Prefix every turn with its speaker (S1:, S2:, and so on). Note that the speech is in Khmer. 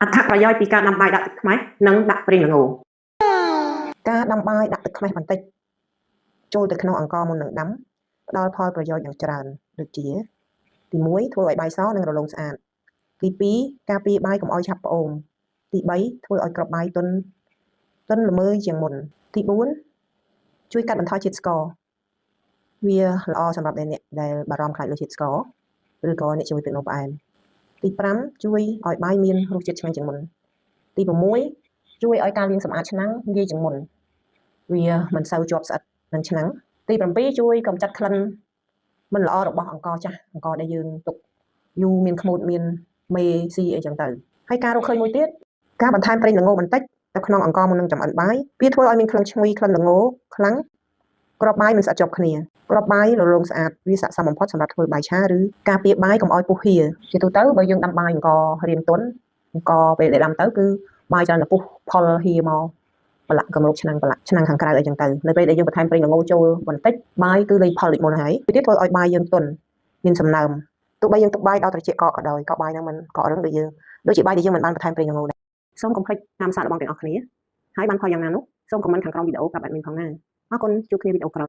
S1: អត្ថប្រយោជន៍ពីការដាំបាយដាក់ទឹកខ្មេះនិងដាក់ប្រេងល្ងការដាំបាយដាក់ទឹកខ្មេះបន្តិចចូលទៅក្នុងអង្ករមុននឹងដាំផ្ដល់ផលប្រយោជន៍យ៉ាងច្រើនដូចជាទី1ធ្វើឲ្យបាយសនិងរលោងស្អាតទី2ការពារបាយកុំឲ្យឆាប់ផ្អូមទី3ធ្វើឲ្យគ្រាប់បាយទន់ល្មើយជាងមុនទី4ជួយកាត់បន្ថយជាតិស្ករវាល្អសម្រាប់អ្នកដែលបារម្ភខ្លាចលើជាតិស្ករឬក៏អ្នកជាមួយទឹកនោមផ្អែមទី5ជួយឲ្យបាយមានរសជាតិឆ្ងាញ់ជាងមុនទី6ជួយឲ្យការលាងសម្អាតឆ្នាំងងាយជាងមុនវាមិនសូវជាប់ស្អិតនឹងឆ្នាំងទី7ជួយកម្ចាត់ក្លិនមិនល្អរបស់អង្ករចាស់អង្ករដែលយើងទុកយូរមានខ្មូតមានមេស៊ីអីចឹងទៅហើយការរកឃើញមួយទៀតការបន្ថែមប្រេងល្ងបន្តិចទៅក្នុងអង្ករមុននឹងចម្អិនបាយវាធ្វើឲ្យមានក្លិនឈ្ងុយក្លិនល្ងខ្លាំងគ្រាប់បាយមិនស្អិតជាប់គ្នាគ្រាប់បាយរលោងស្អាតវាស័ក្តិសមបំផុតសម្រាប់ធ្វើបាយឆាឬការពារបាយកុំឲ្យពុះហៀជាទូទៅបើយើងដាំបាយអង្កររៀងទន់អង្ករពេលដែលដាំទៅគឺបាយច្រើនតែពុះផលហៀមកប្រឡាក់កម្របឆ្នាំងប្រឡាក់ឆ្នាំងខាងក្រៅអីចឹងទៅនៅពេលដែលយើងបន្ថែមប្រេងល្ងចូលបន្តិចបាយគឺលេងផលដូចមុនហើយវាទៀតធ្វើឲ្យបាយយើងទន់មានសំណើមទោះបីយើងទុកបាយដល់ត្រជាក់កកក៏ដោយក៏បាយហ្នឹងមិនកករឹងដូចជាបាយដែលយើងមិនបានបន្ថែមប្រេងល្ងដែរសូមកុំភ្លេចតាមសាកល្បងទាំងអស់គ្នាហើយបានផលយ៉ាងណានោះសូមខមមិនខាងក្រោមវីដេអូប្រាប់ admin ផងណាអរគុណជួបគ្នាវីដេអូក្រោយ